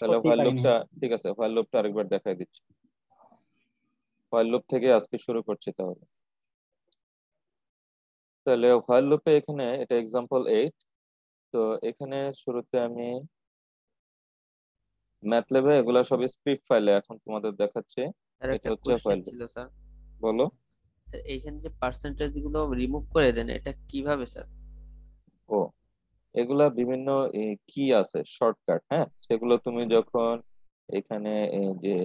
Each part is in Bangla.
তাহলে করতেই হোয়াইল পারিনি। লুপটা, ঠিক আছে, হোয়াইল লুপটা আরেকবার দেখাই দিচ্ছি। হোয়াইল লুপ থেকে আজকে শুরু করছি তাহলে। তাহলে হোয়াইল লুপে এখানে এটা এক্সাম্পল 8। তো এখানে শুরুতে আমি ম্যাথল্যাবে এগুলা সব স্ক্রিপ্ট ফাইলে এখন তোমাদের দেখাচ্ছি। স্যার এটা একটা হচ্ছে কোশ্চেন হোয়াইল লুপ। ছিল স্যার। বলো। স্যার এইখানে যে পার্সেন্টেজ গুলো রিমুভ করে দেন এটা কিভাবে স্যার? ও, এগুলা বিভিন্ন কি আছে শর্টকাট, হ্যাঁ, সেগুলো তুমি যখন এখানে এই যে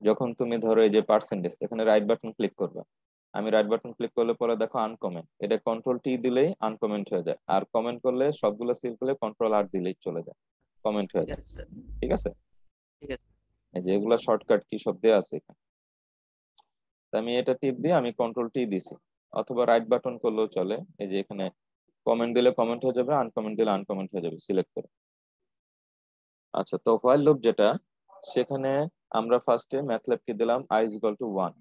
যখন তুমি ধরো এই যে পার্সেন্টেজ এখানে রাইট বাটন ক্লিক করবে, আমি রাইট বাটন ক্লিক করলে পরে দেখো আনকমেন্ট, এটা কন্ট্রোল টি দিলেই আনকমেন্ট হয়ে যায়, আর কমেন্ট করলে সবগুলো সিল করলে কন্ট্রোল আর দিলেই চলে যায়, কমেন্ট হয়ে ঠিক যায়। আছে স্যার। ঠিক আছে, ঠিক আছে। এই যে এগুলা শর্টকাট কি সব দেওয়া আছে এখানে। তো আমি এটা টিপ দিয়ে আমি কন্ট্রোল টি দিছি, অথবা রাইট বাটন করলেও চলে। এই যে এখানে কমেন্ট দিলে কমেন্ট হয়ে যাবে, আনকমেন্ট দিলে আনকমেন্ট হয়ে যাবে, সিলেক্ট করে। আচ্ছা, তো হোয়াইল লুপ যেটা, সেখানে আমরা ফার্স্টে ম্যাথল্যাবকে দিলাম i is equal to 1,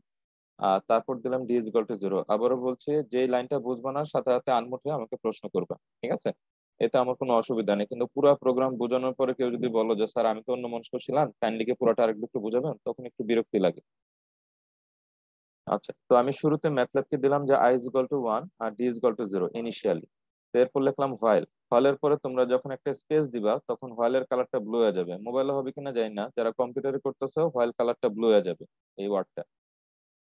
আর তারপর দিলাম d is equal to 0। আবারও বলছে যে লাইনটা বুঝবা না সাথে সাথে আনমুট হয়ে আমাকে প্রশ্ন করবা, ঠিক আছে? এতে আমার কোনো অসুবিধা নেই, কিন্তু পুরো প্রোগ্রাম বোঝানোর পরে কেউ যদি বলো যে স্যার আমি তো অন্য মনস্ক ছিলাম, কাইন্ডলি কে পুরোটা আরেকটু একটু বুঝাবেন, তখন একটু বিরক্তি লাগে। আচ্ছা, তো আমি শুরুতে ম্যাথল্যাবকে দিলাম যে i is equal to 1 আর d is equal to 0 initially. এরপর লিখলাম হোয়াইল। হোয়াইলের পরে তোমরা যখন একটা স্পেস দিবা তখন হোয়াইলের কালারটা ব্লু হয়ে যাবে, মোবাইলে হবে কিনা জানি না, যারা কম্পিউটারে করতেছো হোয়াইল কালারটা ব্লু হয়ে যাবে এই ওয়ার্ডটা।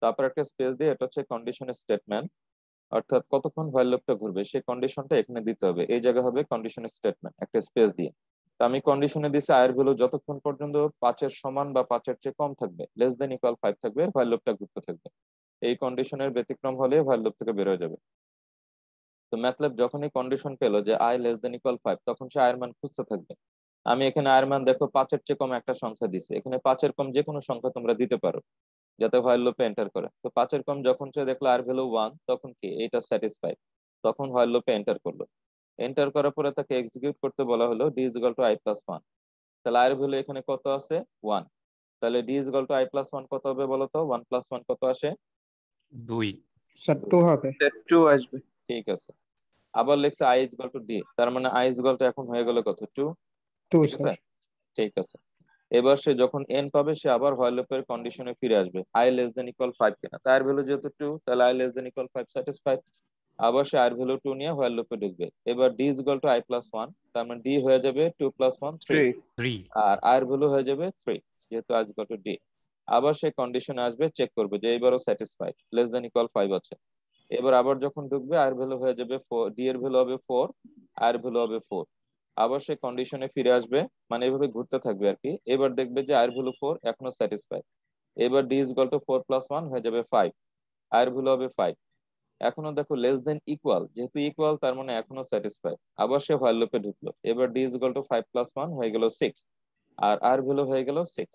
তারপর একটা স্পেস দিয়ে, এটা হচ্ছে কন্ডিশনের স্টেটমেন্ট, অর্থাৎ কতক্ষণ হোয়াইল লুপটা ঘুরবে সেই কন্ডিশনটা এখানে দিতে হবে, এই জায়গা হবে কন্ডিশনের স্টেটমেন্ট একটা স্পেস দিয়ে। তো আমি কন্ডিশনে দিছি আয়ের ভ্যালু যতক্ষণ পর্যন্ত 5-এর সমান বা 5-এর চেয়ে কম থাকবে, লেস দেন ইকুয়াল 5 থাকবে, হোয়াইল লুপটা ঘুরতে থাকবে। এই কন্ডিশনের ব্যতিক্রম হলে হোয়াইল লুপ থেকে বের হয়ে যাবে। তো ম্যাথল্যাব যখনই কন্ডিশন পেলো যে আই লেস দেন ইকুয়াল 5, তখন সে আয়ের মান খুঁজতে থাকবে। আমি এখানে আয়ের মান দেখো 5-এর চেয়ে কম একটা সংখ্যা দিছি, এখানে 5-এর কম যে কোনো সংখ্যা তোমরা দিতে পারো যাতে হোয়াইল লুপে এন্টার করে। তো 5-এর কম যখন সে দেখলো আর ভ্যালু 1, তখন কি এটা স্যাটিসফাইড, তখন হোয়াইল লুপে এন্টার করলো। এন্টার করার পরে তাকে এক্সিকিউট করতে বলা হলো d is equal to i plus 1। তাহলে আর ভ্যালু এখানে কত আছে? 1। তাহলে d is equal to i plus 1 কত হবে বলো তো? 1 plus 1 কত আসে? 2। স্যার 2 হবে। স্টেপ 2 আসবে। ঠিক আছে, আবার লিখছে i is equal to d, তার মানে i is equal to এখন হয়ে গেল কত? 2। 2 ঠিক আছে, স্যার। ঠিক আছে। এবার সে যখন এন পাবে সে আবার হোয়াইল লুপের কন্ডিশনে ফিরে আসবে, আই লেস দেন ইকুয়াল 5 কিনা, তার ভ্যালু যেহেতু 2, তাহলে I less than equal 5 satisfied. আবার সে আর ভ্যালু 2 নিয়ে হোয়াইল লুপে ঢুকবে। এবার d is equal two i plus 1, তার মানে d হয়ে যাবে 2 প্লাস 1 3, 3। আর আর ভ্যালু হয়ে যাবে 3, যেহেতু i is equal two d। আবার সে কন্ডিশনে আসবে, চেক করবে যে এবারও স্যাটিসফাইড, লেস দেন ইকুয়াল 5 আছে। এবার আবার যখন ঢুকবে আর ভ্যালু হয়ে যাবে 4, d এর ভ্যালু হবে 4, আর ভ্যালু হবে 4। আবার সে কন্ডিশনে ফিরে আসবে, মানে এভাবে ঘুরতে থাকবে আর কি। এবার দেখবে যে আর ভ্যালু 4 এখনো স্যাটিসফাইড। এবার d is equal to 4 plus 1 হয়ে যাবে 5, আর ভ্যালু হবে 5। এখনো দেখো লেস দেন ইকুয়াল, যেহেতু ইকুয়াল তার মানে এখনো স্যাটিসফাইড। আবার সে হোয়াইল লুপে ঢুকলো, এবার d is equal two 5 plus 1 হয়ে গেল 6, আর ভ্যালু হয়ে গেল 6।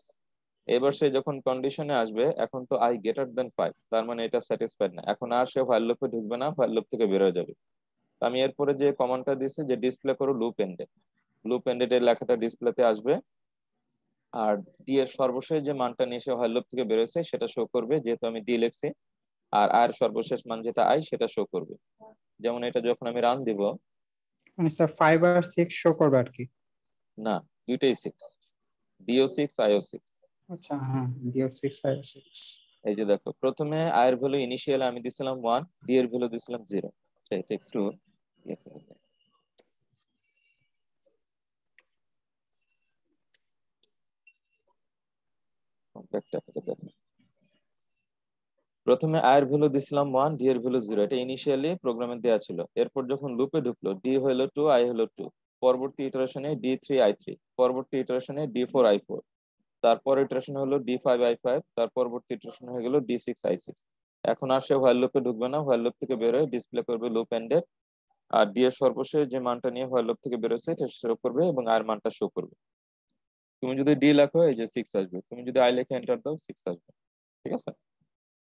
এবার সে যখন কন্ডিশনে আসবে, এখন তো i গ্রেটার দেন 5, তার মানে এটা স্যাটিসফাইড না, এখন আর সে হোয়াইল লুপে ঢুকবে না, হোয়াইল লুপ থেকে বের হয়ে যাবে। তো আমি এরপরে যে কমান্ডটা দিচ্ছি যে ডিসপ্লে করো লুপ এন্ডে, লুপ এন্ডেড এর লেখাটা ডিসপ্লেতে আসবে, আর ডি এর সর্বশেষ যে মানটা নিয়ে সে হোয়াইল লুপ থেকে বেরোছে সেটা শো করবে, যেহেতু আমি ডি লিখছি। আর সর্বশেষ মান যেটা আই সেটা শো করবে। যেমন এটা যখন আমি রান দিব, মানে স্যার 5 আর 6 শো করবে আর কি? না, দুইটাই 6, ডিও 6 আইও 6। আচ্ছা, হ্যাঁ, ডিও 6 আর 6। এই যে দেখো, প্রথমে আই এর ভ্যালু ইনিশিয়ালি আমি দিছিলাম 1, ডি এর ভ্যালু দিছিলাম 0। এটা একটু ইয়ে করে দিই। কম্প্যাক্টটা থেকে দেখো, প্রথমে আই এর ভ্যালু দিছিলাম 1, ডি এর ভ্যালু 0, এটা ইনিশিয়ালি প্রোগ্রামে দেওয়া ছিল। এরপর যখন লুপে ঢুকলো, ডি হলো 2, আই হলো 2, পরবর্তী ইটারেশনে d3 i3, পরবর্তী ইটারেশনে d4 i4, তারপর ইটারেশন হলো d5 i5, তার পরবর্তী ইটারেশন হয়ে গেল d6 i6। এখন আর সে হোয়াইল লুপে ঢুকবে না, হোয়াইল লুপ থেকে বের হয়ে ডিসপ্লে করবে লুপ এন্ডেড, আর ডি এর সর্বশেষ যে মানটা নিয়ে হোয়াইল লুপ থেকে বেরোচ্ছে এটা শো করবে এবং আর মানটা শো করবে। তুমি যদি ডি লেখো এই যে 6 আসবে, তুমি যদি আই লিখে এন্টার দাও 6 আসবে। ঠিক আছে,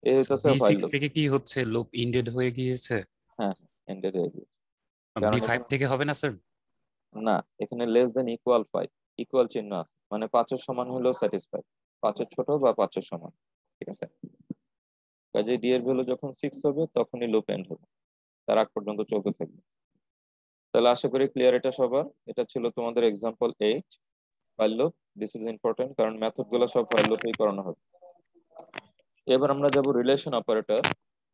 এই হইতেছে হোয়াইল ডি6 লুপ। থেকে কি হচ্ছে, লুপ ইন্ডেড হয়ে গিয়েছে? হ্যাঁ, এন্ডেড হয়ে গেছে, কারণ ডি5 এখানে থেকে হবে না স্যার? না, এখানে লেস দেন ইকুয়াল 5, ইকুয়াল চিহ্ন আছে, মানে 5-এর সমান হলেও স্যাটিসফাইড, 5-এর ছোট বা 5-এর সমান। ঠিক আছে, কাজে ডি এর ভ্যালু যখন 6 হবে তখনই লুপ এন্ড হবে, তার আগ পর্যন্ত চলতে থাকবে। তাহলে আশা করি ক্লিয়ার এটা সবার। এটা ছিল তোমাদের example 8। while loop, this is important কারণ মেথড গুলো সব while loop-এই করানো হবে। এবার আমরা যাব রিলেশন অপারেটর,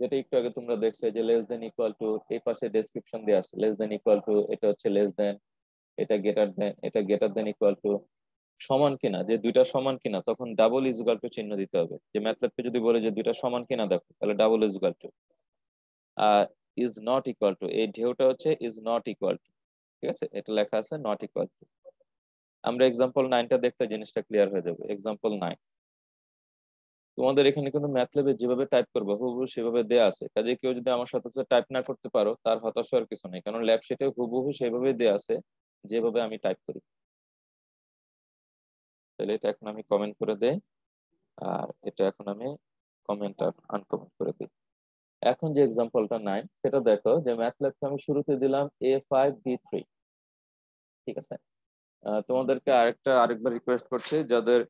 যেটা একটু আগে তোমরা দেখছো যে লেস দেন ইকুয়াল টু, এই পাশে ডেসক্রিপশন দেয়া আছে, লেস দেন ইকুয়াল টু, এটা হচ্ছে লেস দেন, এটা গ্রেটার দেন, এটা গ্রেটার দেন ইকুয়াল টু, সমান কিনা, যে দুইটা সমান কিনা তখন ডাবল ইজ ইকুয়াল টু চিহ্ন দিতে হবে। যে ম্যাথল্যাবকে যদি বলে যে দুইটা সমান কিনা দেখো, তাহলে double is equal two. Is not equal two, এই ঢেউটা হচ্ছে ইজ নট ইকুয়াল টু, ঠিক আছে, এটা লেখা আছে নট ইকুয়াল টু। আমরা এক্সাম্পল 9টা দেখতে জিনিসটা ক্লিয়ার হয়ে যাবে। এক্সাম্পল 9, তোমাদের এখানে কিন্তু ম্যাথল্যাবে যেভাবে টাইপ করবো হুবহু সেভাবে দেয়া আছে, কাজে কেউ যদি আমার সাথে টাইপ না করতে পারো তার হতাশ হওয়ার কিছু নেই, কারণ ল্যাব শিটে হুবহু সেভাবে দেয়া আছে যেভাবে আমি টাইপ করি। তাহলে এটা এখন আমি কমেন্ট করে দেই, আর এটা এখন আমি কমেন্ট আর আনকমেন্ট করে দিই। এখন যে এক্সাম্পলটা 9 সেটা দেখো, যে ম্যাথল্যাবকে আমি শুরুতে দিলাম A5B3, ঠিক আছে। তোমাদেরকে আরেকবার রিকোয়েস্ট করছি, যাদের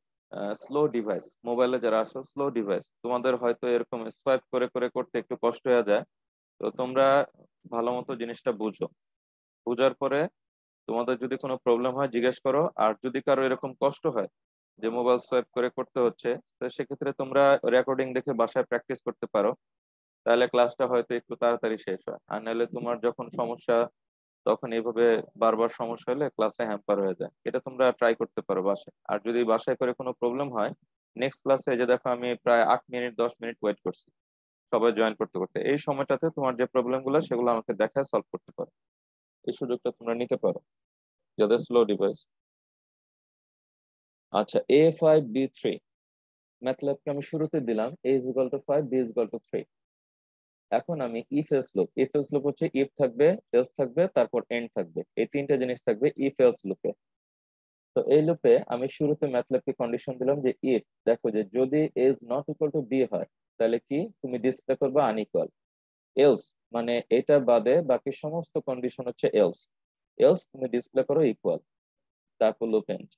স্লো ডিভাইস, মোবাইলে যারা আসো স্লো ডিভাইস, তোমাদের হয়তো এরকম সোয়াইপ করে করে করতে একটু কষ্ট হয়ে যায়, তো তোমরা ভালো মতো জিনিসটা বুঝো, বুঝার পরে তোমাদের যদি কোনো প্রবলেম হয় জিজ্ঞেস করো। আর যদি কারো এরকম কষ্ট হয় যে মোবাইল সোয়াইপ করে করতে হচ্ছে, তো সেক্ষেত্রে তোমরা রেকর্ডিং দেখে বাসায় প্র্যাকটিস করতে পারো, তাহলে ক্লাসটা হয়তো একটু তাড়াতাড়ি শেষ হয়। আর নাহলে তোমার যখন সমস্যা, তখন এইভাবে বারবার সমস্যা হলে ক্লাসে হ্যাম্পার হয়ে যায়। এটা তোমরা ট্রাই করতে পারো বাসায়। আর যদি বাসায় করে কোনো প্রবলেম হয়, নেক্সট ক্লাসে যে দেখো আমি প্রায় 8 মিনিট 10 মিনিট ওয়েট করছি সবাই জয়েন করতে করতে, এই সময়টাতে তোমার যে প্রবলেম গুলো সেগুলো আমাকে দেখায় সলভ করতে পারো, এই সুযোগটা তোমরা নিতে পারো যাদের স্লো ডিভাইস। আচ্ছা, A5B3 ম্যাথল্যাবকে আমি শুরুতে দিলাম A=5 B=3। এখন আমি if else loop, if else loop হচ্ছে ইফ থাকবে, এলস থাকবে, তারপর এন্ড থাকবে, এই তিনটা জিনিস থাকবে ইফ এলস লুপে। তো এই লুপে আমি শুরুতে ম্যাথল্যাবকে কন্ডিশন দিলাম যে ইফ, দেখো যে যদি as not equal to b হয় তাহলে কি তুমি ডিসপ্লে করবে আনইকুয়াল। এলস মানে এটা বাদে বাকি সমস্ত কন্ডিশন হচ্ছে এলস, এলস তুমি ডিসপ্লে করো ইকুয়াল, তারপর লুপ এন্ড।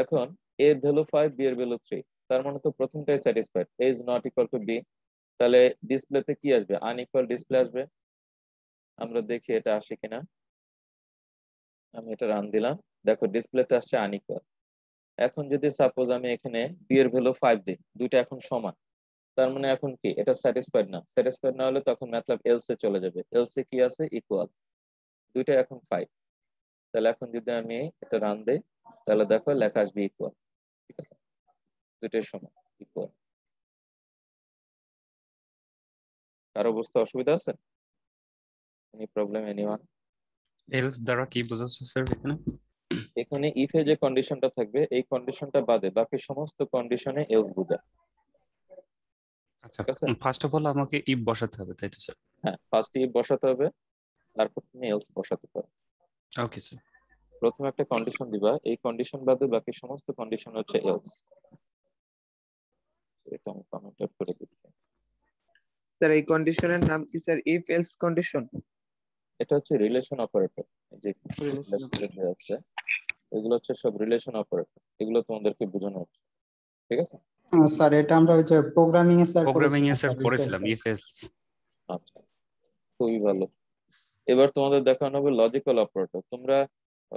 এখন এ এর ভ্যালু 5, বি এর ভ্যালু 3, তার মানে তো প্রথমটাই satisfied, A is not equal to B, তাহলে ডিসপ্লেতে কি আসবে, আনইকুয়াল ডিসপ্লে আসবে। আমরা দেখি এটা আসে কিনা। আমি এটা রান দিলাম, দেখো ডিসপ্লেতে আসছে আনইকুয়াল। এখন যদি সাপোজ আমি এখানে বি এর ভ্যালু 5 দিই, দুইটা এখন সমান, তার মানে এখন কি এটা স্যাটিসফাইড না, স্যাটিসফাইড না হলে তখন ম্যাথল্যাব এলসে চলে যাবে, এলসে কি আছে ইকুয়াল, দুইটা এখন 5। তাহলে এখন যদি আমি এটা রান দেই, তাহলে দেখো লেখা আসবে ইকুয়াল, ঠিক আছে, দুইটাই সমান ইকুয়াল। কারো বুঝতে অসুবিধা আছে? Any problem anyone? এলস দ্বারা কি বোঝাচ্ছে স্যার এখানে? এখানে ইফে যে কন্ডিশনটা থাকবে এই কন্ডিশনটা বাদে বাকি সমস্ত কন্ডিশনে এলস বোঝায়, আচ্ছা, ঠিক আছে। ফার্স্ট অফ অল আমাকে ইফ বসাতে হবে, তাই তো স্যার? হ্যাঁ, ফার্স্ট ইফ বসাতে হবে, তারপর তুমি এলস বসাতে পারো। Okay sir. প্রথমে একটা কন্ডিশন দিবা, এই কন্ডিশন বাদে বাকি সমস্ত কন্ডিশন হচ্ছে এলস। এটা আমি কমেন্ট আউট করে দিচ্ছি। স্যার এই কন্ডিশনের নাম কি স্যার? If else condition? এটা হচ্ছে রিলেশন অপারেটর, যে রিলেশন লেফট আছে এগুলো হচ্ছে সব রিলেশন অপারেটর, এগুলো তোমাদেরকে বোঝানো হচ্ছে, ঠিক আছে। স্যার এটা আমরা ওই যে প্রোগ্রামিং এ স্যার প্রোগ্রামিং এ করেছিলাম স্যার স্যার পড়েছিলাম ইফ এলস। আচ্ছা, খুবই ভালো। এবার তোমাদের দেখানো হবে লজিক্যাল অপারেটর। তোমরা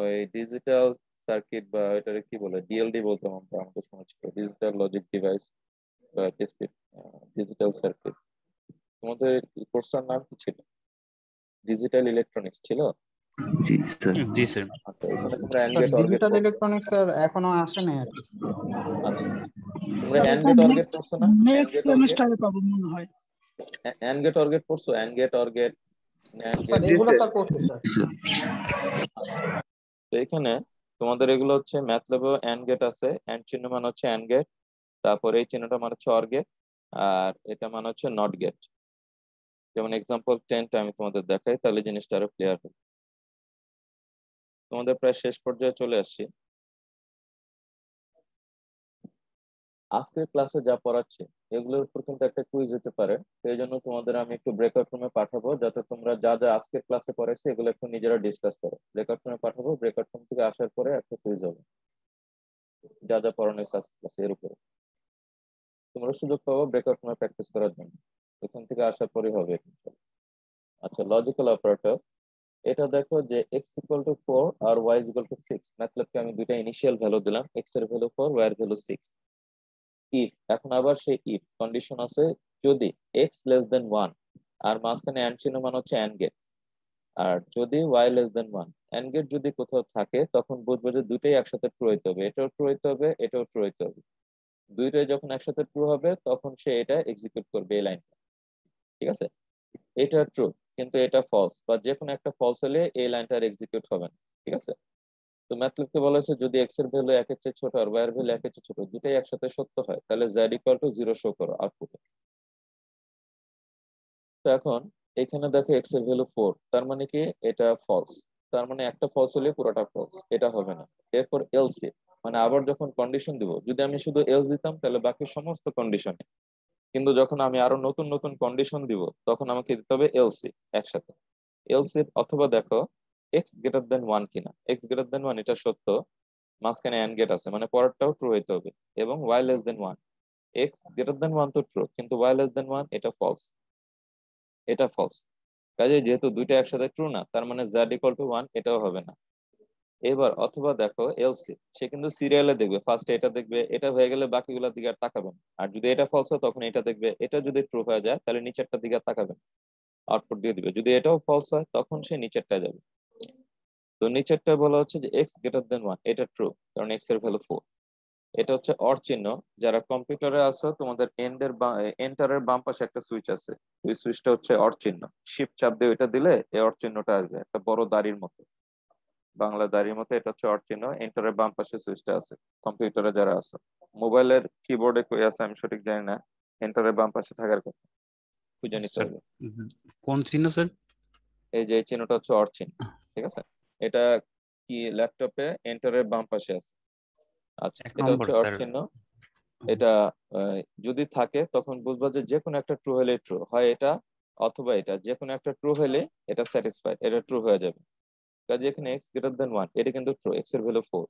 ওই ডিজিটাল সার্কিট বা এটারে কি বলে, ডিএলডি বলতাম আমরা, আমাদের সময় ছিল ডিজিটাল লজিক ডিভাইস বা ডিজিটাল সার্কিট। তোমাদের কোর্সটার নাম কি ছিল? ডিজিটাল ইলেকট্রনিক্স ছিল। জি স্যার। আচ্ছা, এখানে তোমরা and sir gate or gate digital পড়ছো। ইলেকট্রনিক্স স্যার এখনো আসে নাই আর কি। আচ্ছা, তোমরা স্যার অ্যান্ড এটা গেট অর গেট নেক্সট পড়ছো না? And next gate or gate, সেমিস্টারে পাবো মনে হয়। অ্যান্ড গেট অর গেট পড়ছো? And gate or gate, NAND sir gate. এগুলো স্যার পড়ছি স্যার। আচ্ছা, তো এখানে তোমাদের এগুলো হচ্ছে ম্যাথল্যাবেও অ্যান্ড গেট আছে, অ্যান্ড চিহ্ন মানে হচ্ছে অ্যান্ড গেট, তারপর এই চিহ্নটা মানে হচ্ছে অর গেট, আর এটা মানে হচ্ছে নট গেট। যেমন এক্সাম্পল 10টা আমি তোমাদের দেখাই, তাহলে জিনিসটা আরো ক্লিয়ার হবে। তোমাদের প্রায় শেষ পর্যায়ে চলে আসছি। আজকের ক্লাসে যা পড়াচ্ছে এগুলোর উপর কিন্তু একটা কুইজ হতে পারে, সেই জন্য তোমাদের আমি একটু ব্রেকআউট রুমে পাঠাবো, যাতে তোমরা যা যা আজকের ক্লাসে পড়াইছে এগুলো একটু নিজেরা ডিসকাস করো। ব্রেকআউট রুমে পাঠাবো, ব্রেকআউট রুম থেকে আসার পরে একটা কুইজ হবে যা যা পড়ানো হয়েছে আজকের ক্লাসে এর উপরে। তোমরা সুযোগ পাবো ব্রেকআউট রুমে প্র্যাকটিস করার জন্য, এখান থেকে আসার পরে হবে। আচ্ছা, লজিক্যাল অপারেটর। এটা দেখো যে x ইকুয়াল টু 4 আর y ইকুয়াল টু 6, ম্যাথল্যাবকে আমি দুইটা ইনিশিয়াল ভ্যালু দিলাম, x এর ভ্যালু 4, y এর ভ্যালু 6। ইফ, এখন আবার সেই ইফ কন্ডিশন আছে, যদি x লেস দেন 1 আর মাঝখানে এন্ড চিহ্ন মানে হচ্ছে এন্ড গেট, আর যদি y less than 1 and gate যদি কোথাও থাকে, তখন বুঝবো যে দুইটাই একসাথে ট্রু হইতে হবে, এটাও ট্রু হইতে হবে, এটাও ট্রু হইতে হবে। দুইটাই যখন একসাথে ট্রু হবে তখন সে এটা এক্সিকিউট করবে এই লাইনটা। ঠিক আছে, এটা ট্রু কিন্তু এটা ফলস, বা যে কোনো একটা ফলস হলে এই লাইনটা আর এক্সিকিউট হবে না। ঠিক আছে, তো ম্যাথলবকে বলা হয়েছে যদি x এর ভ্যালু 1 এর চেয়ে ছোট আর y এর ভ্যালু 1 এর চেয়ে ছোট, দুটাই একসাথে সত্য হয়, তাহলে z ইকুয়াল টু 0 শো করো আউটপুটে। তো এখন এখানে দেখো x এর ভ্যালু 4, তার মানে কি এটা ফলস, তার মানে একটা ফলস হলে পুরোটা ফলস, এটা হবে না। এরপর এলস ইফ, মানে আবার যখন কন্ডিশন দিব, যদি আমি শুধু এলস দিতাম তাহলে বাকি সমস্ত কন্ডিশনে, কিন্তু যখন আমি আরো নতুন নতুন কন্ডিশন দিব তখন আমাকে দিতে হবে এলস ইফ একসাথে। এলস ইফ অথবা দেখো এক্স গ্রেটার দেন 1 কিনা, এক্স গ্রেটার দেন 1 এটা সত্য, মাঝখানে এন্ড গেট আছে মানে পরেরটাও ট্রু হইতে হবে, এবং y less than 1, x greater than 1 তো ট্রু কিন্তু y লেস দেন 1 এটা ফলস, এটা ফলস। কাজে যেহেতু দুইটা একসাথে ট্রু না, তার মানে z ইকুয়াল টু 1 এটাও হবে না। এবার অথবা দেখো এলসি, সে কিন্তু সিরিয়ালে দেখবে, ফার্স্ট এটা দেখবে, এটা হয়ে গেলে বাকিগুলোর দিকে আর তাকাবে না, আর যদি এটা ফলস হয় তখন এটা দেখবে, এটা যদি ট্রু হয়ে যায় তাহলে নিচেরটার দিকে আর তাকাবে না, আউটপুট দিয়ে দিবে। যদি এটাও ফলস হয় তখন সে নিচেরটা যাবে। তো নিচেরটা বলা হচ্ছে যে এক্স গ্রেটার দেন 1, এটা ট্রু কারণ এক্স এর ভ্যালু 4। এটা হচ্ছে অর চিহ্ন, যারা কম্পিউটারে আছো তোমাদের এন্টারের বাম পাশে একটা সুইচ আছে, ওই সুইচটা হচ্ছে অর চিহ্ন, শিফট চাপ দিয়ে ওইটা দিলে এই অর চিহ্নটা আসবে, একটা বড় দাড়ির মতো, বাংলা দাড়ির মতো, এটা হচ্ছে অর চিহ্ন, এন্টারের বাম পাশে সুইচটা আছে কম্পিউটারে যারা আছে। মোবাইলের কিবোর্ডে কই আছে আমি সঠিক জানি না, এন্টারের বাম পাশে থাকার কথা, খুঁজে নিতে স্যার হবে। কোন চিহ্ন স্যার? এই যে এই চিহ্নটা হচ্ছে অর চিহ্ন, ঠিক আছে, এটা কি ল্যাপটপে এন্টারের বাম পাশে আছে। আচ্ছা, 1 এটা নম্বর হচ্ছে অর স্যার। চিহ্ন। এটা যদি থাকে তখন বুঝবা যে যে কোনো একটা ট্রু হলে ট্রু হয় এটা, অথবা এটা যে কোনো একটা ট্রু হলে এটা স্যাটিসফাই, এটা ট্রু হয়ে যাবে। কাজে এখানে এক্স গ্রেটার দেন 1 এটা কিন্তু ট্রু, এক্স এর ভ্যালু 4,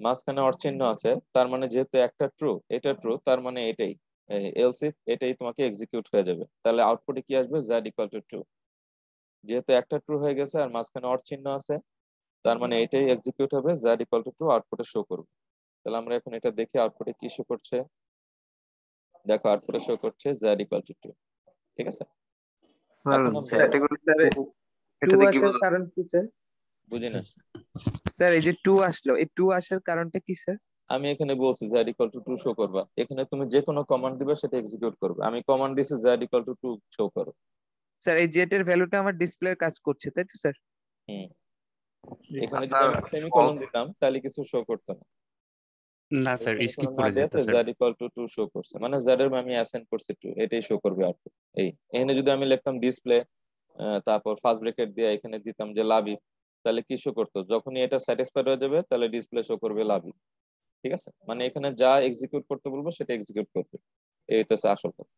মাঝখানে অর চিহ্ন আছে, তার মানে যেহেতু একটা ট্রু এটা ট্রু, তার মানে এটাই এলস ইফ এটাই তোমাকে এক্সিকিউট হয়ে যাবে। তাহলে আউটপুটে কি আসবে, z ইকুয়াল টু 2, যেহেতু একটা ট্রু হয়ে গেছে আর মাঝখানে অর চিহ্ন আছে, তার মানে এটাই এক্সিকিউট হবে, z ইকুয়াল টু 2 আউটপুটে শো করবে। তাহলে আমরা এখন এটা দেখি আউটপুটে কি শো করছে। দেখো আউটপুটে শো করছে z ইকুয়াল টু 2। ঠিক আছে, স্যার এখন আমরা যেটা গুলো স্যার টু, টু এটাতে কি আসার বোঝা? কারণ কি স্যার? বুঝি না, স্যার এই যে টু আসলো, এই টু আসার কারণটা কি স্যার? আমি এখানে বলছি z ইকুয়াল টু 2 শো করবা, এখানে তুমি যে কোনো কমান্ড দিবা সেটা এক্সিকিউট করবে, আমি কমান্ড দিছি z ইকুয়াল টু 2 শো করো। স্যার এই জেড এর ভ্যালুটা আমার ডিসপ্লের কাজ করছে তাই তো স্যার? হুম, জি এখানে স্যার। যদি স্যার আমি সেমিকোলন ফলস। দিতাম তাহলে কিছু শো করতো না, না এই স্যার, স্কিপ সেমিকোলন না করে যেত দেওয়াতে z sir. Equal to 2 show করছে, মানে z এর আমি অ্যাসাইন করছি 2, এটাই শো করবে আউটপুট। এই এখানে যদি আমি লিখতাম ডিসপ্লে, তারপর ফার্স্ট ব্র্যাকেট দিয়ে এখানে দিতাম যে লাভ ইফ, তাহলে কি শো করতো, যখনই এটা স্যাটিসফাইড হয়ে যাবে তাহলে ডিসপ্লে শো করবে লাভ ইফ। ঠিক আছে, মানে এখানে যা এক্সিকিউট করতে বলবো সেটা এক্সিকিউট করবে, এই হচ্ছে আসল কথা।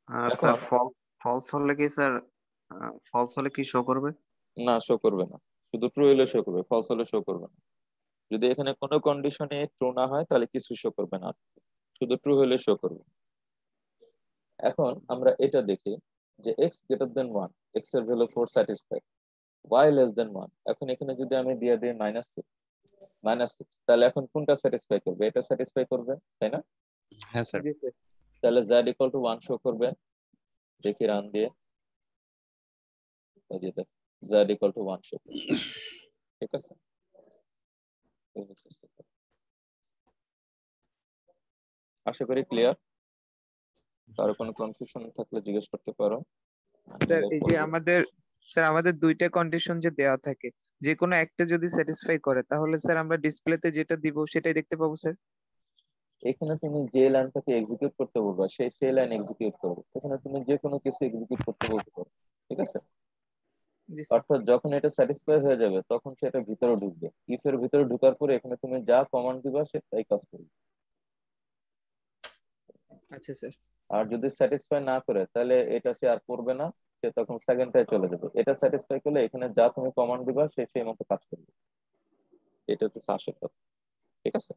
আর স্যার এখন ফলস হলে কি স্যার, ফলস হলে কি শো করবে? না, শো করবে না, শুধু ট্রু হলে শো করবে, ফলস হলে শো করবে না। যদি এখানে কোনো কন্ডিশনে ট্রু না হয় তাহলে কিছু শো করবে না, শুধু ট্রু হলে শো করবে। এখন আমরা এটা দেখি যে x গ্রেটার দেন 1, x এর value 4 satisfy, y less than 1, এখন এখানে যদি আমি দিয়ে দিই -6, তাহলে এখন কোনটা স্যাটিসফাই করবে, এটা স্যাটিসফাই করবে, তাই না? হ্যাঁ স্যার। জি স্যার। তাহলে z ইকুয়াল টু 1 শো করবে, দেখি রান দিয়ে, এই যে দেখো, z ইকুয়াল টু 1 শো করবে। ঠিক আছে, এই হচ্ছে। আশা করি ক্লিয়ার, কারো কোনো কনফিউশন থাকলে জিজ্ঞেস করতে পারো, স্যার নাহলে এই যে পরবর্তী। আমাদের দুইটা কন্ডিশন যে দেওয়া থাকে, যে কোনো একটা যদি স্যাটিসফাই করে তাহলে স্যার আমরা ডিসপ্লেতে যেটা দিব সেটাই দেখতে পাবো স্যার? এখানে তুমি যে লাইনটাকে এক্সিকিউট করতে বলবা সেই লাইন এক্সিকিউট করবে, এখানে তুমি যে কোনো কিছু এক্সিকিউট করতে বলতে পারো। ঠিক আছে, জি স্যার। অর্থাৎ যখন এটা স্যাটিসফাই হয়ে যাবে তখন সেটা ভিতরে ঢুকবে, ইফ এর ভিতরে ঢুকার পরে এখানে তুমি যা কমান্ড দিবা সেটাই কাজ করবে। আচ্ছা স্যার। আর যদি স্যাটিসফাই না করে তাহলে এটা সে আর করবে না, সে তখন সেকেন্ডটায় চলে যাবে, এটা স্যাটিসফাই করলে এখানে যা তুমি কমান্ড দিবা সে সেই মতো কাজ করবে, এটা হচ্ছে আসল কথা। ঠিক আছে,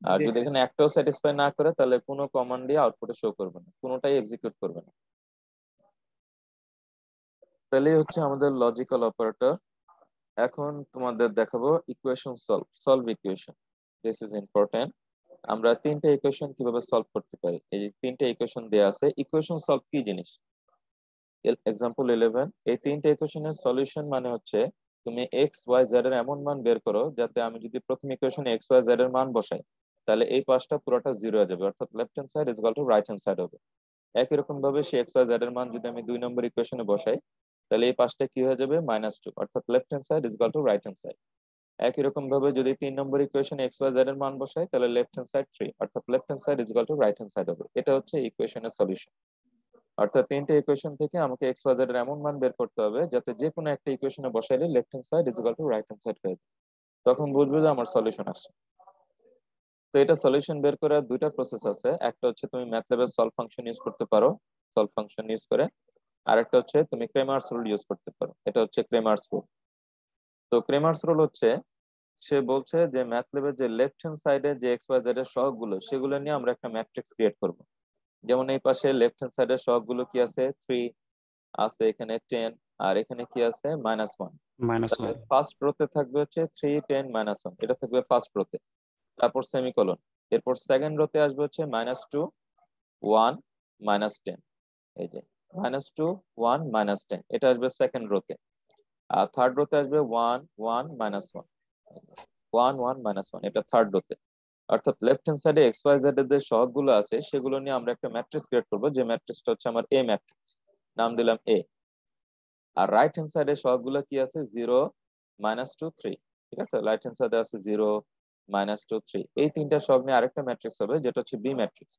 আর জি যদি স্যার। এখানে একটাও স্যাটিসফাই না করে তাহলে কোনো কমান্ড দিয়ে আউটপুটে শো করবে না, কোনোটাই এক্সিকিউট করবে না। তাহলে হচ্ছে আমাদের লজিক্যাল অপারেটর। এখন তোমাদের দেখাবো equation solve equation. This is important. আমরা তিনটা ইকুয়েশন কিভাবে সলভ করতে পারি, এই যে তিনটা ইকুয়েশন দেয়া আছে। ইকুয়েশন সলভ কি জিনিস? এক্সাম্পল 11, এই তিনটা ইকুয়েশনের সলিউশন মানে হচ্ছে তুমি এক্স ওয়াই জেড এর এমন মান বের করো যাতে আমি যদি প্রথম ইকুয়েশনে এক্স ওয়াই জেড এর মান বসাই তাহলে এই পাশটা পুরোটা জিরো হয়ে যাবে, অর্থাৎ left hand side is equal to right hand side হবে। একই রকম ভাবে সেই এক্স ওয়াই জেড এর মান যদি আমি 2 নম্বর ইকুয়েশনে বসাই তাহলে এই পাশটা কি হয়ে যাবে, -2, অর্থাৎ left hand side is equal to right hand side. একই রকম ভাবে যদি 3 নম্বর ইকুয়েশনে এক্স ওয়াই জেড এর মান বসাই তাহলে লেফট হ্যান্ড সাইড 3, অর্থাৎ left hand side is equal to right hand side হবে। এটা হচ্ছে ইকুয়েশনের সলিউশন। অর্থাৎ তিনটে ইকুয়েশন থেকে আমাকে এক্স ওয়াই জেড এর এমন মান বের করতে হবে যাতে যে কোনো একটা ইকুয়েশনে বসাইলে left hand side is equal to right hand side হয়ে যায়, তখন বুঝবে যে আমার সলিউশন আসছে। তো এটা সলিউশন বের করার দুইটা প্রসেস আছে। একটা হচ্ছে তুমি ম্যাথল্যাবের সলভ ফাংশন ইউজ করতে পারো, সলভ ফাংশন ইউজ করে। আর একটা হচ্ছে তুমি ক্রেমার্স রুল ইউজ করতে পারো, এটা হচ্ছে ক্রেমার্স রুল। তো ক্রেমার্স রুল হচ্ছে সে বলছে যে ম্যাথল্যাবের যে লেফট হ্যান্ড সাইডে যে এক্স ওয়াই জেড এর সহগগুলো সেগুলো নিয়ে আমরা একটা ম্যাট্রিক্স ক্রিয়েট করব। যেমন এই পাশে লেফট হ্যান্ড সাইডের সহগগুলো কি আছে, 3 আছে, এখানে 10, আর এখানে কি আছে, -1। তাহলে -1। ফার্স্ট রোতে থাকবে হচ্ছে 3 10 -1, এটা থাকবে ফার্স্ট রোতে। তারপর সেমিকোলন। এরপর সেকেন্ড রোতে আসবে হচ্ছে -2 1 -10, এই যে -2 1 -10, এটা আসবে সেকেন্ড রোতে। আর থার্ড রোতে আসবে 1 1 -1 1 1 -1, এটা থার্ড রোতে। অর্থাৎ লেফট হ্যান্ড সাইডে এক্স ওয়াই জেড এর যে সহগগুলো আছে সেগুলো নিয়ে আমরা একটা ম্যাট্রিক্স ক্রিয়েট করবো, যে ম্যাট্রিক্সটা হচ্ছে আমার এ ম্যাট্রিক্স, নাম দিলাম এ। আর রাইট হ্যান্ড সাইডে সবগুলো কি আছে, 0 -2 3, ঠিক আছে। রাইট হ্যান্ড সাইডে আছে 0 -2 3, এই তিনটা সব নিয়ে আরেকটা ম্যাট্রিক্স হবে যেটা হচ্ছে বি ম্যাট্রিক্স।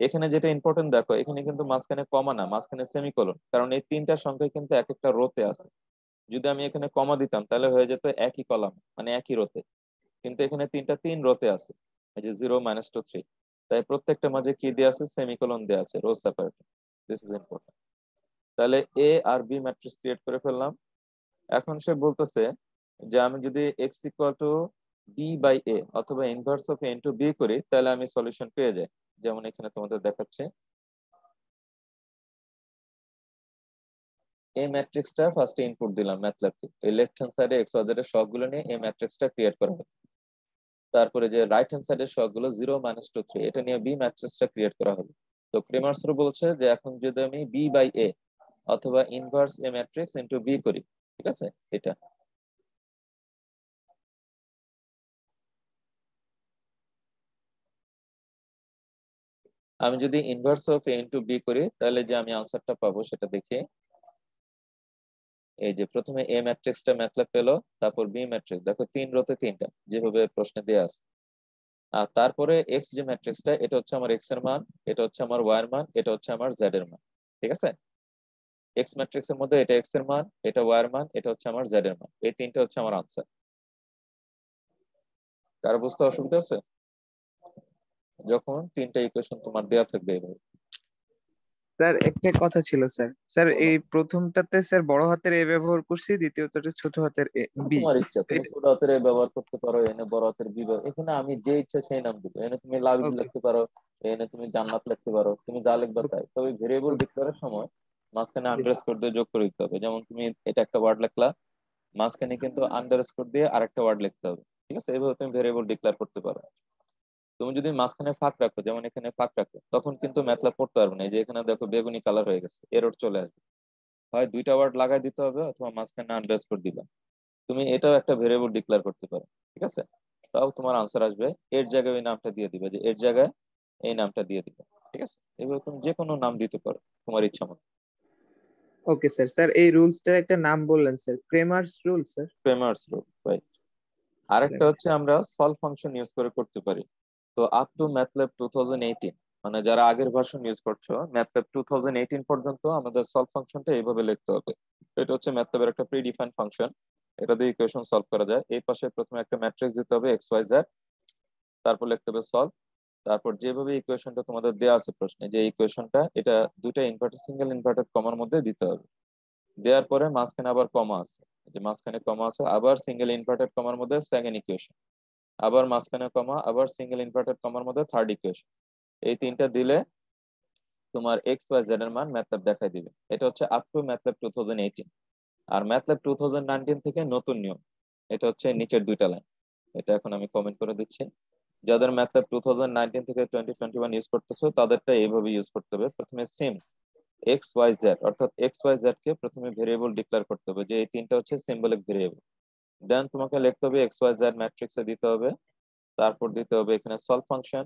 এখানে যেটা ইম্পর্টেন্ট দেখো, এখানে কিন্তু মাঝখানে কমা না, মাঝখানে সেমিকোলন, কারণ এই তিনটা সংখ্যা কিন্তু এক একটা রোতে আছে। যদি আমি এখানে কমা দিতাম তাহলে হয়ে যেত একই কলাম, মানে একই রোতে, কিন্তু এখানে তিন রোতে আছে, এই যে 0 -2 3। তাই প্রত্যেকটা মাঝে কি দেওয়া আছে, সেমিকোলন দেওয়া আছে, row separator. This is important. তাহলে এ আর বি ম্যাট্রিক্স ক্রিয়েট করে ফেললাম। এখন সে বলতেছে যে আমি যদি x equal to B by A অথবা inverse of A into B করি তাহলে আমি সলিউশন পেয়ে যাই। যেমন এখানে তোমাদের দেখাচ্ছে এই ম্যাট্রিক্সটা ফার্স্টে ইনপুট দিলাম ম্যাথল্যাবকে, এই লেফট হ্যান্ড সাইডে এক্স ওয়াই জেড এর সবগুলো নিয়ে এই ম্যাট্রিক্সটা ক্রিয়েট করা হবে। তারপরে যে রাইট হ্যান্ড সাইডের সবগুলো 0 -2 3, এটা নিয়ে বি ম্যাট্রিক্সটা ক্রিয়েট করা হবে। তো ক্রেমার্স রুল বলছে যে এখন যদি আমি বি বাই এ অথবা inverse A matrix into B করি, ঠিক আছে, এটা আমি যদি inverse of A into B করি তাহলে যে আমি আনসারটা পাবো সেটা দেখি। এই যে প্রথমে এ ম্যাট্রিক্সটা ম্যাথল্যাব পেলো, তারপর বি ম্যাট্রিক্স, দেখো 3 রোতে 3টা যেভাবে প্রশ্নে দেওয়া আছে। আর তারপরে এক্স যে ম্যাট্রিক্সটা, এটা হচ্ছে আমার এক্স এর মান, এটা হচ্ছে আমার ওয়াই এর মান, এটা হচ্ছে আমার জেড এর মান, ঠিক আছে। এক্স ম্যাট্রিক্সের মধ্যে এটা এক্স এর মান, এটা ওয়াই এর মান, এটা হচ্ছে আমার জেড এর মান, এই তিনটা হচ্ছে আমার আনসার। কারো বুঝতে অসুবিধা আছে? যখন তিনটা ইকুয়েশন তোমার দেওয়া থাকবে এইভাবে। স্যার একটা কথা ছিল স্যার, স্যার বলো। এই প্রথমটাতে স্যার বড় হাতের এ ব্যবহার করছি, দ্বিতীয়টাতে ছোট হাতের এ বি। তোমার ইচ্ছা, তুমি ছোট হাতের এ ব্যবহার করতে পারো, এনে বড় হাতের বি এখানে আমি যে ইচ্ছা সেই নাম দিব। এনে তুমি লাভ ওকে লিখতে পারো, এনে তুমি জান্নাত লিখতে পারো, তুমি যা লিখবা ওকে তাই। তবে ভেরিয়েবল ওকে ডিক্লেয়ারের সময় মাঝখানে জি আন্ডারস্কোর দিয়ে যোগ করে দিতে হবে। যেমন তুমি এটা একটা ওয়ার্ড লিখলা, মাঝখানে কিন্তু আন্ডারস্কোর দিয়ে আরেকটা ওয়ার্ড লিখতে হবে, ঠিক আছে। এইভাবে তুমি ভেরিয়েবল ডিক্লেয়ার করতে পারো। তুমি যদি মাঝখানে ফাঁক রাখো, যেমন এখানে ফাঁক রাখো, তখন কিন্তু ম্যাথল্যাব পড়তে পারবে না। এই যে এখানে দেখো বেগুনি কালার হয়ে গেছে, এরর চলে আসবে। হয় দুইটা ওয়ার্ড লাগাই দিতে হবে অথবা মাঝখানে আন্ডারস্কোর দিবা। তুমি এটাও একটা ভেরিয়েবল ডিক্লেয়ার করতে পারো, ঠিক আছে। তাও তোমার আনসার আসবে, এর জায়গায় ওই নামটা দিয়ে দিবে, যে এর জায়গায় এই নামটা দিয়ে দিবে, ঠিক আছে। এভাবে তুমি যে কোনো নাম দিতে পারো তোমার ইচ্ছা মতো। Okay sir. স্যার এই রুলসটার একটা নাম বললেন sir, Cramer's rule sir. Cramer's rule, right. আরেকটা হচ্ছে আমরা সলভ ফাংশন ইউজ করে করতে পারি। তো আপ টু ম্যাথল্যাব 2018, মানে যারা আগের ভার্সন ইউজ করছো ম্যাথল্যাব 2018 পর্যন্ত আমাদের সলভ ফাংশনটা এইভাবে লিখতে হবে। এটা হচ্ছে ম্যাথল্যাবের একটা প্রিডিফাইন্ড ফাংশন, এটা দিয়ে ইকুয়েশন সলভ করা যায়। এই পাশে প্রথমে একটা ম্যাট্রিক্স দিতে হবে এক্স ওয়াই জেড, তারপর লিখতে হবে সলভ। তারপর যেভাবে ইকুয়েশনটা তোমাদের দেওয়া আছে প্রশ্নে, যে ইকুয়েশনটা এটা দুইটা ইনভার্টেড সিঙ্গেল ইনভার্টেড কমার মধ্যে দিতে হবে। দেওয়ার পরে মাঝখানে আবার কমা আছে, যে মাঝখানে কমা আছে, আবার সিঙ্গেল ইনভার্টেড কমার মধ্যে সেকেন্ড ইকুয়েশন, আবার মাঝখানে কমা, আবার সিঙ্গেল ইনভার্টেড কমার মধ্যে থার্ড ইকুয়েশন। এই তিনটা দিলে তোমার এক্স ওয়াই জেড এর মান ম্যাথল্যাব দেখাই দিবে। এটা হচ্ছে আপ টু ম্যাথল্যাব 2018। আর ম্যাথল্যাব 2019 থেকে নতুন নিয়ম, এটা হচ্ছে নিচের দুইটা লাইন, এটা এখন আমি কমেন্ট করে দিচ্ছি। যাদের ম্যাথল্যাব 2019 থেকে 2021 ইউজ করতেছো তাদেরটা এইভাবে ইউজ করতে হবে। প্রথমে সিমস এক্স ওয়াই জেড, অর্থাৎ এক্স ওয়াই জেড কে প্রথমে ভেরিয়েবল ডিক্লেয়ার করতে হবে, যে এই তিনটা হচ্ছে সিম্বলিক ভেরিয়েবল। দেন তোমাকে লিখতে হবে এক্স ওয়াই জেড ম্যাট্রিক্সে দিতে হবে, তারপর দিতে হবে এখানে সলভ ফাংশন,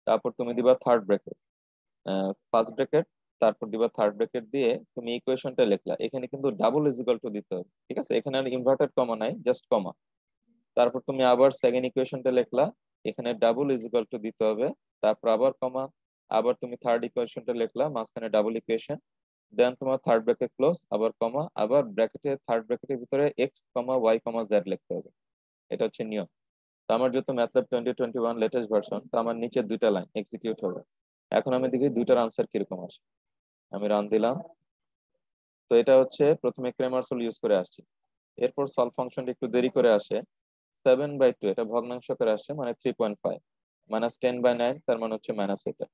তারপর তুমি দিবা থার্ড ব্র্যাকেট, ফার্স্ট ব্র্যাকেট, তারপর দিবা থার্ড ব্র্যাকেট দিয়ে তুমি ইকুয়েশনটা লিখলা। এখানে কিন্তু ডাবল ইজ ইকুয়াল টু দিতে হবে, ঠিক আছে? এখানে আর ইনভার্টেড কমা নাই, জাস্ট কমা। তারপর তুমি আবার সেকেন্ড ইকুয়েশনটা লিখলা, এখানে ডাবল ইজ ইকুয়াল টু দিতে হবে, তারপর আবার কমা, আবার তুমি থার্ড ইকুয়েশনটা লিখলা, মাঝখানে ডাবল ইকুয়েশন, দেন তোমার থার্ড ব্র্যাকেট ক্লোজ, আবার কমা, আবার ব্র্যাকেটে থার্ড ব্র্যাকেটের ভিতরে এক্স কমা ওয়াই কমা জেড লিখতে হবে। এটা হচ্ছে নিয়ম। তো আমার যেহেতু ম্যাথল্যাব 2021 লেটেস্ট ভার্সন, তো আমার নিচে দুইটা লাইন এক্সিকিউট হবে। এখন আমি দেখি দুইটার আনসার কিরকম আসে। আমি রান দিলাম। তো এটা হচ্ছে প্রথমে ক্রেমার সোল ইউজ করে আসছি, এরপর সলভ ফাংশনটা একটু দেরি করে আসে, 7/2 এটা ভগ্নাংশ করে আসছে, মানে 3.5, মাইনাস 10/9 তার মানে হচ্ছে মাইনাস এটা,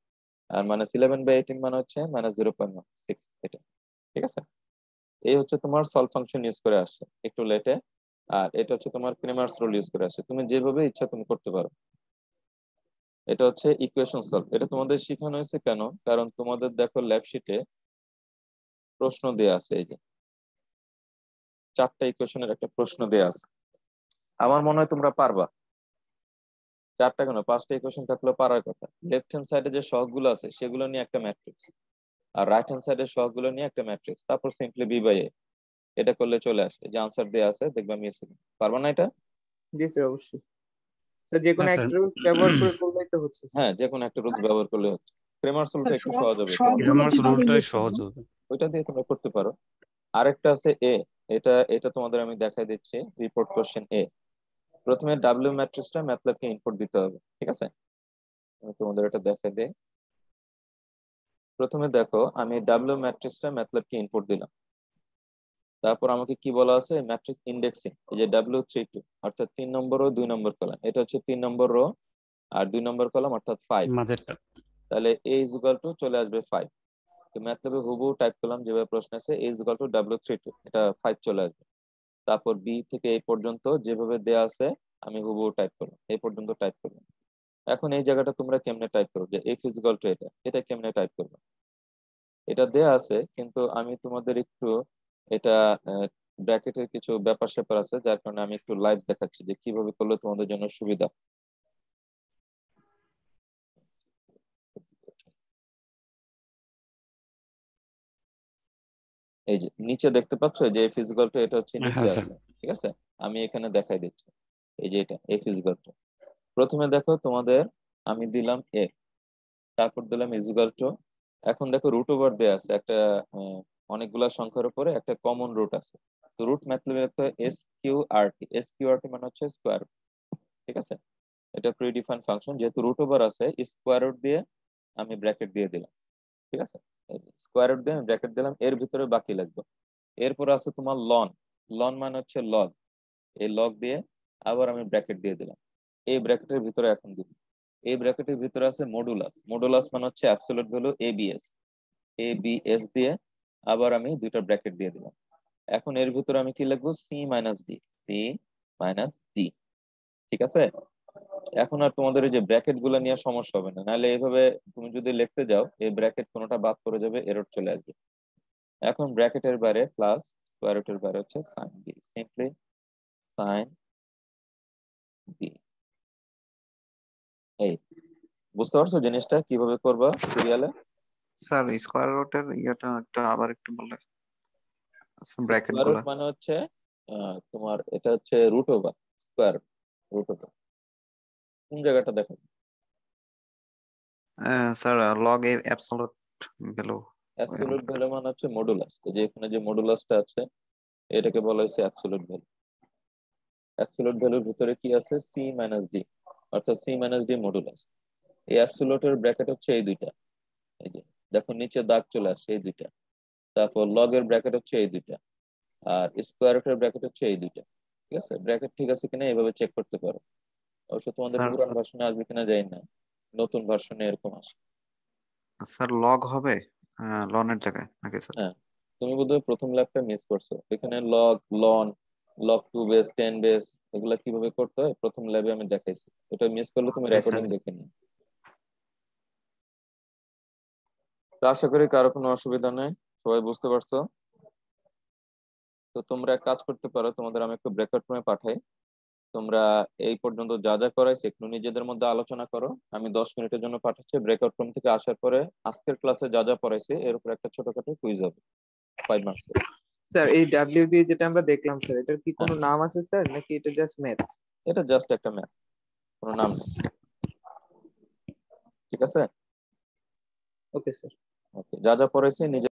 আর মাইনাস 11/18 মানে হচ্ছে মাইনাস 0.6 এটা, ঠিক আছে? এই হচ্ছে তোমার সলভ ফাংশন ইউজ করে আসছে একটু লেটে, আর এটা হচ্ছে তোমার ক্রেমার্স রুল ইউজ করে আসছে। তুমি যেভাবে ইচ্ছা তুমি করতে পারো। এটা হচ্ছে ইকুয়েশন সলভ। এটা তোমাদের শেখানো হয়েছে কেন? কারণ তোমাদের দেখো ল্যাব শিটে প্রশ্ন দেয়া আছে, এই যে 4টা ইকুয়েশনের একটা প্রশ্ন দেয়া আছে। আমার মনে হয় তোমরা পারবা। 4টা কেন, 5টা ইকুয়েশন থাকলেও পারার কথা। লেফট হ্যান্ড সাইডে যে সহগগুলো আছে সেগুলো নিয়ে একটা ম্যাট্রিক্স, আর রাইট হ্যান্ড সাইডের সহগগুলো নিয়ে একটা ম্যাট্রিক্স, তারপর সিম্পলি বি বাই এ, এটা করলে চলে আসে যে আনসার দেয়া আছে, দেখবা মিস পারবা না এটা? জি স্যার, অবশ্যই স্যার, যে কোনো হ্যাঁ স্যার। একটা রুলস ব্যবহার করে করলেই তো হচ্ছে স্যার। হ্যাঁ, যে কোনো একটা রুলস ব্যবহার করলে হচ্ছে। ক্রেমার রুলটা একটু সহজ হবে তোমাদের, সবগুলো গ্রামার্স কিভাবে রুলটাই ইউজ সহজ করবো? হবে। ওইটা দিয়ে তোমরা করতে পারো। আরেকটা আছে এ, এটা এটা তোমাদের আমি দেখাই দিচ্ছি। রিপোর্ট কোশ্চেন এ, প্রথমে ডাব্লিউ ম্যাট্রিক্সটা ম্যাথল্যাবকে ইনপুট দিতে হবে, ঠিক আছে? আমি তোমাদের এটা দেখাই দিই। প্রথমে দেখো আমি ডাব্লিউ ম্যাট্রিক্সটা ম্যাথল্যাবকে ইনপুট দিলাম, তারপর আমাকে কি বলা আছে, ম্যাট্রিক্স ইন্ডেক্সিং, এই যে W32, অর্থাৎ 3 নম্বর ও 2 নম্বর কলাম, এটা হচ্ছে 3 নম্বর রো আর 2 নম্বর কলাম অর্থাৎ 5। মাঝেরটা। তাহলে এ ইজ ইকুয়াল টু চলে আসবে 5। তো ম্যাথল্যাবে হুবহু টাইপ করলাম যেভাবে প্রশ্ন আছে, এ ইজ ইকুয়াল টু W32, এটা 5 চলে আসবে। তারপর বি থেকে এই পর্যন্ত যেভাবে দেয়া আছে আমি হুবহু টাইপ করলাম, এই পর্যন্ত টাইপ করলাম। এখন এই জায়গাটা তোমরা কেমনে টাইপ করো, যে এফ ইজ ইকুয়াল টু এটা, এটা কেমনে টাইপ করবে? এটা দেয়া আছে, কিন্তু আমি তোমাদের একটু এটা ব্র্যাকেটের কিছু ব্যাপার স্যাপার আছে, যার কারণে আমি একটু লাইভ দেখাচ্ছি যে কিভাবে করলে তোমাদের জন্য সুবিধা। এই যে নিচে দেখতে পাচ্ছ যে এফ ইজ ইকুয়াল টু, এটা হচ্ছে নিচে হ্যাঁ স্যার। আসলে, ঠিক আছে? আমি এখানে দেখাই দিচ্ছি, এই যে এটা এফ ইজ ইকুয়াল টু। প্রথমে দেখো তোমাদের আমি দিলাম এ, তারপর দিলাম ইজ ইকুয়াল টু। এখন দেখো রুট ওভার দেয়া আছে একটা, আহ, অনেকগুলা সংখ্যার উপরে একটা কমন রুট আছে। তো রুট ম্যাথমেটিক্যাল একটা SQRT, SQRT মানে হচ্ছে স্কোয়ার, ঠিক আছে? এটা প্রিডিফাইন্ড ফাংশন, যেহেতু রুট ওভার আছে স্কোয়ার রুট দিয়ে আমি ব্র্যাকেট দিয়ে দিলাম, ঠিক আছে? স্কোয়ার রুট দিয়ে আমি ব্র্যাকেট দিলাম, এর ভিতরে বাকি লাগবে। এরপর আছে তোমার লন, লন মানে হচ্ছে লগ, এই লগ দিয়ে আবার আমি ব্র্যাকেট দিয়ে দিলাম, এই ব্র্যাকেটের ভিতরে এখন দিব। এই ব্র্যাকেটের ভিতরে আছে মডুলাস, মডুলাস মানে হচ্ছে অ্যাবসলিউট ভ্যালু ABS, ABS দিয়ে আবার আমি দুইটা ব্র্যাকেট দিয়ে দিলাম। এখন এর ভিতরে আমি কি লিখবো, C-D, ঠিক আছে? এখন আর তোমাদের এই যে ব্র্যাকেট গুলো নিয়ে সমস্যা হবে না, নাহলে এইভাবে তুমি যদি লিখতে যাও এই ব্র্যাকেট কোনোটা বাদ করে যাবে, এরর চলে আসবে। এখন ব্র্যাকেটের বাইরে প্লাস, স্কোয়ার রুটের বাইরে হচ্ছে sine B, simply sine B. এই বুঝতে পারছো জিনিসটা কিভাবে করবা সিরিয়ালে? স্যার স্কোয়ার রুটের ইয়েটা একটা আবার একটু বললে, ব্র্যাকেট স্কোয়ার রুট গুলা। মানে হচ্ছে তোমার এটা হচ্ছে root over, square root over. কোন জায়গাটা দেখো? Sir log A absolute value. Absolute value মানে হচ্ছে মডুলাস, এই যে এখানে যে মডুলাসটা আছে এটাকে বলা হয়েছে অ্যাবসলিউট ভ্যালু। অ্যাবসলিউট ভ্যালুর ভিতরে কি আছে, C-D, অর্থাৎ C-D মডুলাস। এই অ্যাবসলিউটের ব্র্যাকেট হচ্ছে এই দুইটা, এই যে দেখো নিচে দাগ চলে আসছে, এই দুইটা। তারপর লগের ব্র্যাকেট হচ্ছে এই দুইটা, আর স্কোয়ার রুটের ব্র্যাকেট হচ্ছে এই দুইটা, ঠিক আছে? ব্র্যাকেট ঠিক আছে কিনা এইভাবে চেক করতে পারো। অবশ্য তোমাদের স্যার, পুরান ভার্সনে আসবে কিনা জানি না, নতুন ভার্সনে এরকম আসে। স্যার লগ হবে লনের জায়গায় নাকি স্যার? হ্যাঁ, তুমি বোধহয় প্রথম ল্যাবটা মিস করছো। এখানে লগ, লন, লগ 2 বেস, 10 বেস এগুলা কিভাবে করতে হয় প্রথম ল্যাবে আমি দেখাইছি। এটা মিস করলে তুমি Yes, রেকর্ডিং sir. দেখে নিও। তো আশা করি কারো কোনো অসুবিধা নেই, সবাই বুঝতে পারছো। তো তোমরা এক কাজ করতে পারো, তোমাদের আমি একটু ব্রেকআউট রুমে পাঠাই। তোমরা এই পর্যন্ত যা যা করাইছে একটু নিজেদের মধ্যে আলোচনা করো। আমি 10 মিনিটের জন্য পাঠাচ্ছি। ব্রেকআউট রুম থেকে আসার পরে আজকের ক্লাসে যা যা পড়াইছে এর উপর একটা ছোটখাটো কুইজ হবে 5 মার্কসের। স্যার এই ডাব্লিউবি যেটা আমরা দেখলাম স্যার, এটার কি কোনো নাম আছে স্যার, নাকি এটা জাস্ট ম্যাথ? এটা জাস্ট একটা ম্যাথ, কোনো নাম নেই। ঠিক আছে, ওকে স্যার। ওকে, যা যা পড়াইছে নিজে